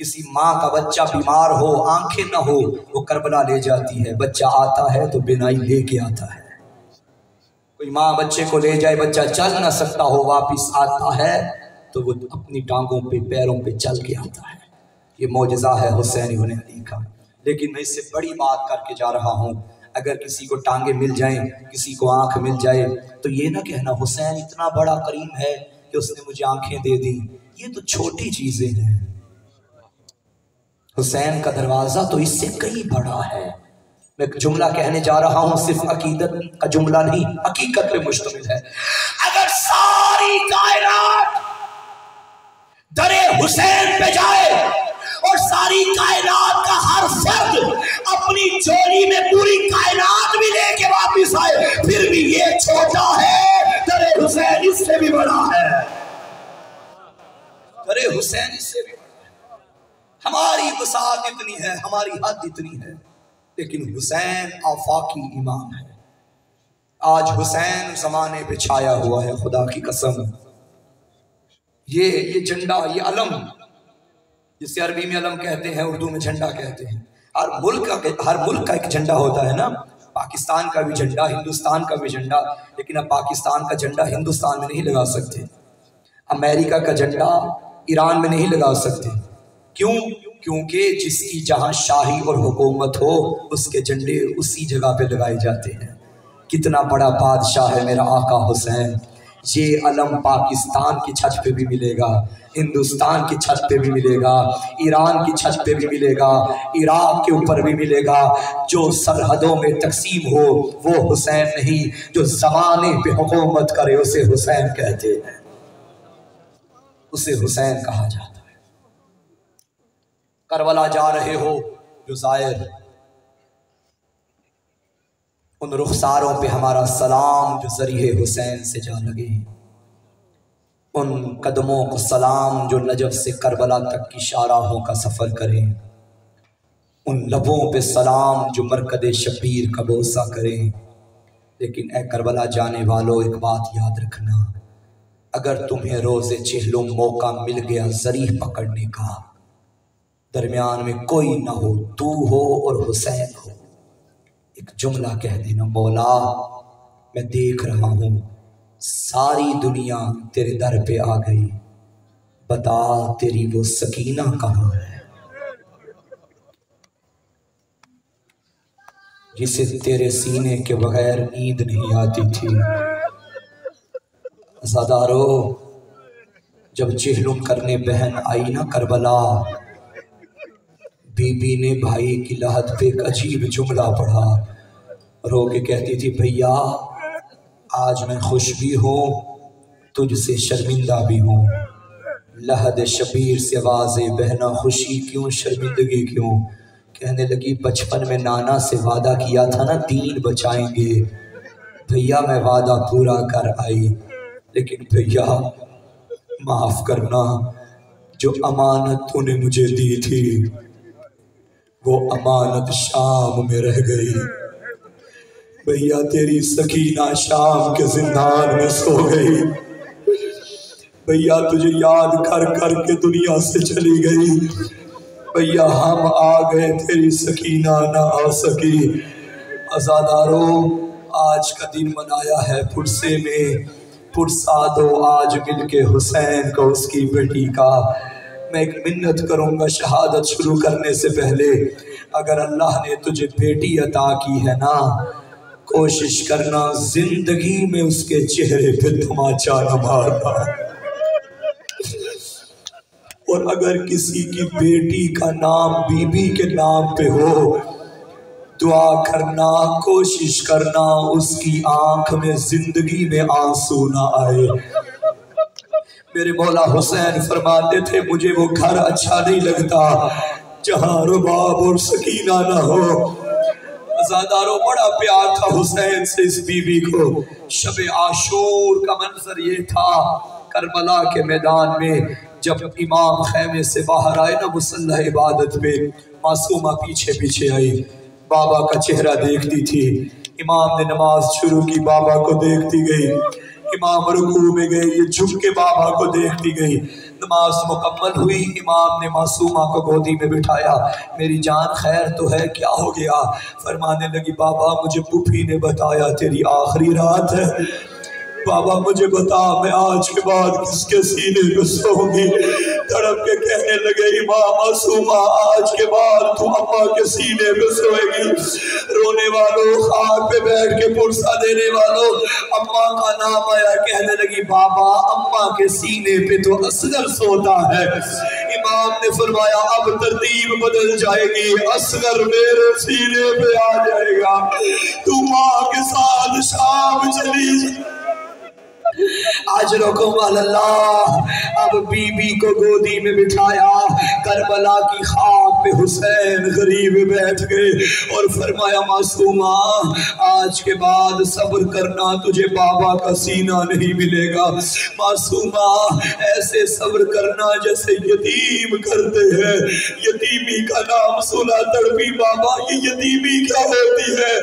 Speaker 2: کسی ماں کا بچہ بیمار ہو، آنکھیں نہ ہو، وہ کربلا لے جاتی ہے. بچہ آتا ہے تو بینائی لے کے آتا ہے. کوئی ماں بچے کو لے جائے، بچہ چل نہ سکتا ہو، واپس آتا ہے تو وہ اپنی ٹانگوں پہ پیروں پہ چل کے آتا ہے. یہ معجزہ ہے حسین ابن علی کا. لیکن میں اس سے بڑی بات کر کے جا رہا ہوں، اگر کسی کو ٹانگیں مل جائیں، کسی کو آنکھ مل جائے تو یہ نہ کہنا حسین اتنا بڑا کریم ہے کہ اس نے مجھے آنکھیں دے دی. یہ تو چھوٹی چیزیں ہیں. حسین کا دروازہ تو اس سے کئی بڑا ہے. میں ایک جملہ کہنے جا رہا ہوں، صرف عقیدت کا جملہ نہیں، حقیقت پہ مشتمل ہے. اگر ساری کائنات در حسین پہ جائے اور ساری کائنات کا ہر فرد اپنی جولی میں پوری کائنات بھی لے کے واپس آئے، پھر بھی یہ چھوٹا ہے. در حسین اس سے بھی بڑا ہے. در حسین اس سے بھی بڑا. ہماری وسعت اتنی ہے، ہماری حد اتنی ہے، لیکن حسین آفاقی امام ہے. آج حسین زمانے پہ چھایا ہوا ہے. خدا کی قسم یہ جھنڈا، یہ علم جسے عربی میں علم کہتے ہیں، اردو میں جھنڈا کہتے ہیں. ہر ملک کا ایک جھنڈا ہوتا ہے نا. پاکستان کا بھی جھنڈا، ہندوستان کا بھی جھنڈا، لیکن اب پاکستان کا جھنڈا ہندوستان میں نہیں لگا سکتے. امریکہ کا جھنڈا ایران میں نہیں لگا سکتے. کیوں؟ کیونکہ جس کی جہاں شاہی اور حکومت ہو اس کے جھنڈے اسی جگہ پہ لگائے جاتے ہیں. کتنا بڑا بادشاہ ہے میرا آقا حسین. یہ علم پاکستان کی چھت پہ بھی ملے گا، ہندوستان کی چھت پہ بھی ملے گا، ایران کی چھت پہ بھی ملے گا، عراق کے اوپر بھی ملے گا. جو سرحدوں میں تقسیم ہو وہ حسین نہیں، جو زمانے پہ حکومت کرے اسے حسین کہتے ہیں، اسے حسین کہا جاتا ہے. کربلا جا رہے ہو جو زائر، ان رخساروں پہ ہمارا سلام جو ذریعہ حسین سے جا لگے. ان قدموں کو سلام جو نجف سے کربلا تک کی شاہراہوں کا سفر کریں، ان لبوں پہ سلام جو مرکد شبیر کا بوسہ کریں۔ لیکن اے کربلا جانے والو ایک بات یاد رکھنا، اگر تمہیں روز چہلم موقع مل گیا ذریح پکڑنے کا، درمیان میں کوئی نہ ہو، تو ہو اور حسین ہو، ایک جملہ کہہ دینا، مولا میں دیکھ رہا ہوں ساری دنیا تیرے در پہ آ گئی، بتا تیری وہ سکینہ کہاں ہے جسے تیرے سینے کے بغیر نیند نہیں آتی تھی۔ عزادارو، جب چہلم کرنے بہن آئی نا کربلا، بی بی نے بھائی کی لحد پہ ایک عجیب جملہ پڑھا، رو کے کہتی تھی بھیا آج میں خوش بھی ہوں تجھ سے شرمندہ بھی ہوں، لحد شبیر سے واضح بہنا خوشی کیوں شرمندگی کیوں؟ کہنے لگی بچپن میں نانا سے وعدہ کیا تھا نا دین بچائیں گے، بھیا میں وعدہ پورا کر آئی، لیکن بھیا معاف کرنا، جو امانت تو نے مجھے دی تھی وہ امانت شام میں رہ گئی، بھیا تیری سکینہ شام کے زندان میں سو گئی، بھیا تجھے یاد کر کر کے دنیا سے چلی گئی، بھیا ہم آ گئے تیری سکینہ نہ آ سکی۔ عزادارو، آج کا دن منایا ہے پرسے میں، پرسا دو آج مل کے حسین کو اس کی بیٹی کا۔ میں ایک منت کروں گا شہادت شروع کرنے سے پہلے، اگر اللہ نے تجھے بیٹی عطا کی ہے نا، کوشش کرنا زندگی میں اس کے چہرے پہ تماچا نہ مارنا، اور اگر کسی کی بیٹی کا نام بی بی کے نام پہ ہو، دعا کرنا، کوشش کرنا اس کی آنکھ میں زندگی میں آنسو نہ آئے۔ میرے مولا حسین فرماتے تھے مجھے وہ گھر اچھا نہیں لگتا جہاں رباب اور سکینہ نہ ہو۔ عزادارو، بڑا پیار تھا حسین سے اس بی بی کو۔ شب عاشور کا منظر یہ تھا، کربلا کے میدان میں جب امام خیمے سے باہر آئے نا مسلح عبادت پہ، معصومہ پیچھے پیچھے آئی، بابا کا چہرہ دیکھتی تھی، امام نے نماز شروع کی، بابا کو دیکھتی گئی، امام رکوع میں گئے، یہ جھک کے بابا کو دیکھتی گئی، نماز مکمل ہوئی، امام نے معصومہ کو گودی میں بٹھایا، میری جان خیر تو ہے، کیا ہو گیا؟ فرمانے لگی بابا مجھے پھوپھی نے بتایا تیری آخری رات ہے، بابا مجھے بتا میں آج کے بعد کس کے سینے پہ سوں گی؟ تڑپ کے کہنے لگے امام معصومہ آج کے بعد تو اماں کے سینے پہ سوئے گی۔ رونے والوں، خاک پہ بیٹھ کے پرسہ دینے والوں، اماں کا نام آیا، کہنے لگی بابا اماں کے سینے پہ تو اصغر سوتا ہے۔ امام نے فرمایا اب ترتیب بدل جائے گی، اصغر میرے سینے پہ آ جائے گا، تو ماں کے ساتھ شام چلی جائے۔ اجرکم اللہ۔ اب بی بی کو گودی میں بٹھایا، کربلا کی خاک پہ حسین غریب بیٹھ گئے اور فرمایا معصومہ آج کے بعد صبر کرنا، تجھے بابا کا سینہ نہیں ملے گا، معصومہ ایسے صبر کرنا جیسے یتیم کرتے ہیں، یتیمی کا نام سنا تڑپی بابا یہ یتیمی کیا ہوتی ہے؟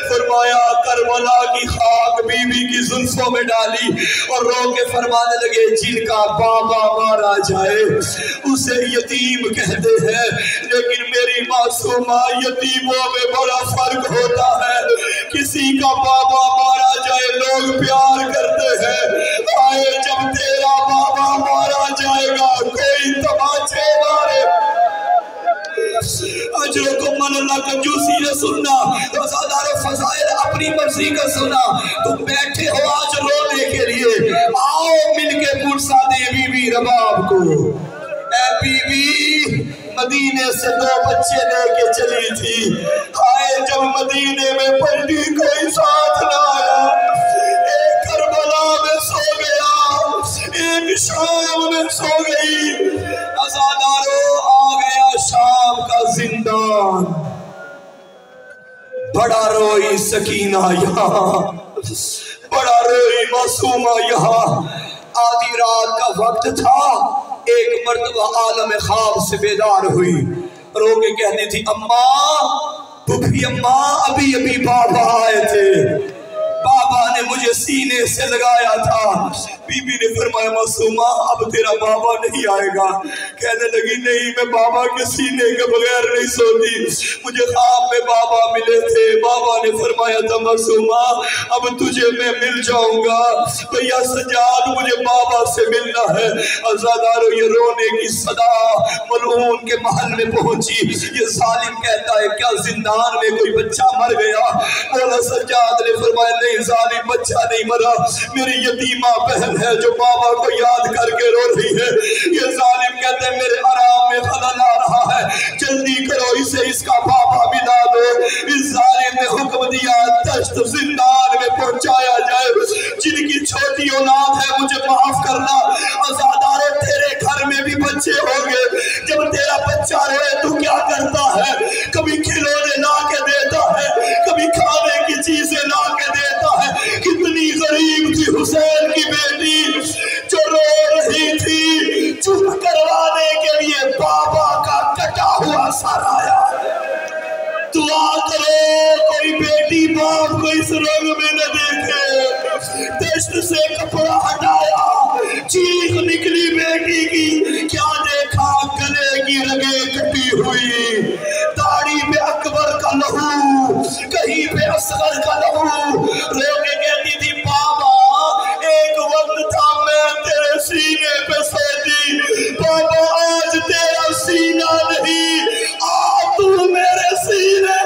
Speaker 2: فرمایا کربلا کی خاک بی بی کی زلفوں میں ڈالی اور رو کے فرمانے لگے جن کا بابا مارا جائے اسے یتیم کہتے ہیں، لیکن میری معصومہ یتیموں میں بڑا فرق ہوتا ہے، کسی کا بابا مارا جائے لوگ پیار کرتے ہیں، آئے جب تیرا بابا مارا جائے گا کوئی تماچے مارے۔ اجرکم اللہ کنجوسی نے سننا، وزادار فضائل اپنی مرضی کا سنا، تم بیٹھے ہو آج رونے کے لیے، آؤ مل کے پرسا دے بی بی رباب کو۔ اے بی بی مدینے سے 2 بچے لے کے چلی تھی، آئے جب مدینے میں پلٹی کوئی ساتھ نہ آیا، ایک کربلا میں سو گیا، ایک شام میں سو گئی، عزادارو آ گیا شام کا زندان، بڑا روئی سکینہ یہاں، بڑا روئی معصومہ یہاں، آدھی رات کا وقت تھا، ایک مرتبہ عالم خواب سے بیدار ہوئی، رو کے کہتی تھی اماں، پھپھی اماں، ابھی ابھی بابا آئے تھے، بابا نے مجھے سینے سے لگایا تھا۔ بی بی نے فرمایا معصومہ اب تیرا بابا نہیں آئے گا۔ کہنے لگی نہیں، میں بابا کے سینے کے بغیر نہیں سوتی، مجھے خواب میں بابا ملے تھے، بابا نے فرمایا تھا معصومہ اب تجھے میں مل جاؤں گا، بھیا سجاد مجھے بابا سے ملنا ہے۔ عزادارو یہ رونے کی صدا ملعون کے محل میں پہنچی، یہ ظالم کہتا ہے کیا زندان میں کوئی بچہ مر گیا؟ مولا سجاد نے فرمایا نہیں ظالم، بچہ نہیں مرا، میری یتیمہ بہن ہے جو بابا کو یاد کر کے رو رہی ہے۔ یہ ظالم کہتے ہیں میرے آرام میں خلل آ رہا ہے، جلدی کرو اسے اس کا بابا ملا دو۔ اس ظالم نے حکم دیا دشت زندان میں پہنچایا جائے، جن کی چھوٹی اولاد ہے مجھے معاف کرنا، عزادارے تیرے گھر میں بھی بچے ہوں گے، جب تیرا بچہ روئے تو کیا کرتا ہے؟ کبھی کھلونے لا کے دیتا ہے، کبھی کھانے کی چیزیں لا کے دیتا ہے۔ کتنی غریب تھی حسین کی بیٹی جو رو رہی تھی، چپ کروانے کے لیے بابا کا کٹا ہوا سر آیا۔ دعا کرو کوئی بیٹی باپ کو اس رنگ میں نہ دیکھے۔ دشت سے کپڑا ہٹایا، چیخ نکلی بیٹی کی، کیا دیکھا؟ گلے کی رگیں کٹی ہوئی، داڑھی پہ اکبر کا لہو، کہیں پہ اصغر کا لہو، رو کے کہتی تھی بابا ایک وقت تھا میں تیرے سینے پہ سوتی، بابا آج تیرا سینہ نہیں، آ تو میرے سینے۔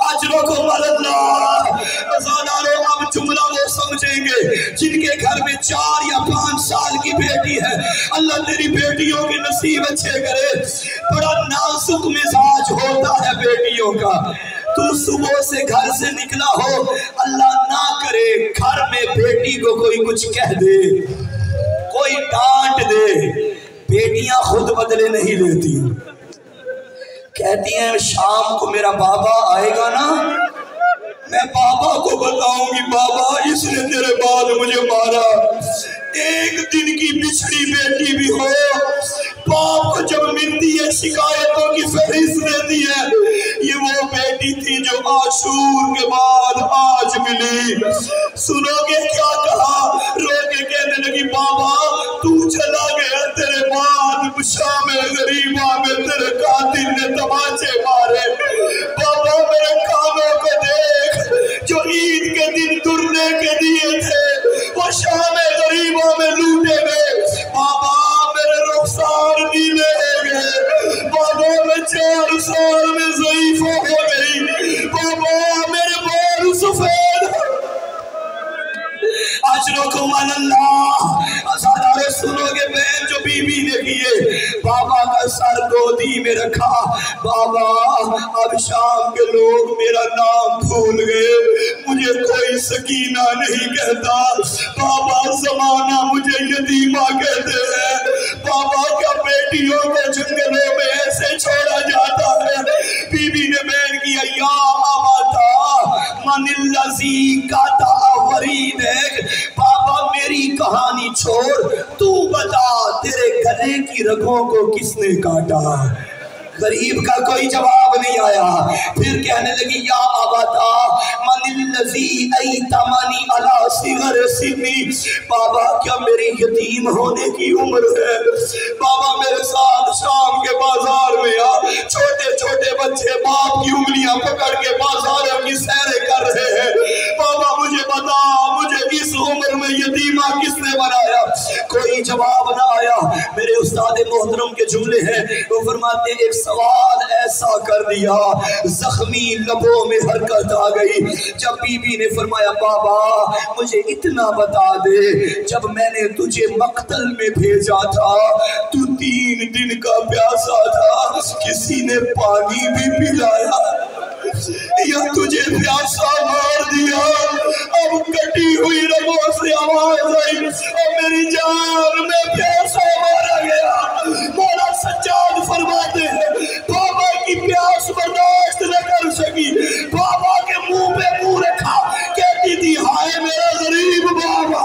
Speaker 2: اجرکم اللہ۔ عزادارو اب جملہ وہ سمجھیں گے جن کے گھر میں 4 یا 5 سال کی بیٹی ہے، اللہ تیری بیٹیوں کے نصیب اچھے کرے۔ بڑا نازک مزاج ہوتا ہے بیٹیوں کا، تو صبح سے گھر سے نکلا ہو، اللہ نہ کرے گھر میں بیٹی کو کوئی کچھ کہہ دے، کوئی ڈانٹ دے، بیٹیاں خود بدلے نہیں لیتی، کہتی ہیں شام کو میرا بابا آئے گا نا، میں بابا کو بتاؤں گی بابا اس نے تیرے بعد مجھے مارا۔ ایک دن کی بچھڑی بیٹی بھی ہو، باپ کو جب ملتی ہے شکایتوں کی فہرست دیتی ہے، یہ وہ بیٹی تھی جو عاشور کے بعد آج ملی۔ سنو گے کیا کہا؟ رو کے کہنے لگی بابا تو چلا گیا، تیرے بعد شام غریبہ میں تیرے قاتل نے تماچے مارے، بابا میرے کانوں کو دیکھ، جو عید کے دن ترنے کے دیے تھے وہ شام غریبوں میں لوٹے گئے، بابا میرے رخسار نیلے ہو گئے، بابا میں 4 سال میں ضعیف ہو گئی، بابا میرے بال سفید۔ اجرکم اللہ۔ عزادارے سنو گے بہن جو بی بی نے کیے، بابا کا سر گودی میں رکھا، بابا اب شام کے لوگ میرا نام بھول گئے، مجھے کوئی سکینہ نہیں کہتا، بابا زمانہ مجھے یتیمہ کہتے ہیں، بابا کیا بیٹیوں کو جنگلوں میں ایسے چھوڑا جاتا ہے؟ بی بی نے بیان کیا یا آباتا من اللذی کاتا وریدک، بابا میری کہانی چھوڑ، تو بتا تیرے گلے کی رگوں کو کس نے کاٹا؟ غریب کا کوئی جواب نہیں آیا، پھر کہنے لگی یا آباتا من اللذی ایتمنی علی صغر سنی، بابا کیا میری یتیم ہونے کی عمر ہے؟ بابا میرے ساتھ شام کے بازار میں آ، چھوٹے چھوٹے بچے باپ کی انگلیاں پکڑ کے بازاروں کی سیریں کر رہے ہیں، بابا مجھے بتا مجھے اس عمر میں یتیمہ کس نے بنایا؟ کوئی جواب نہ آیا۔ میرے استاد محترم کے جملے ہیں، وہ فرماتے ہیں ایک سوال ایسا کر دیا، زخمی لبوں میں حرکت آ گئی، جب بی بی نے فرمایا بابا مجھے اتنا بتا دے، جب میں نے تجھے مقتل میں بھیجا تھا تو 3 دن کا پیاسا تھا، کسی نے پانی بھی پلایا یا تجھے پیاسا مار دیا؟ اب کٹی ہوئی رگوں سے آواز آئی اور میری جان میں پیاسا مارا گیا۔ مولا سجاد فرماتے ہیں بابا کی پیاس برداشت نہ کر سکی، بابا کے منہ پہ منہ رکھا، کہتی تھی ہائے میرا غریب بابا،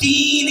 Speaker 2: 3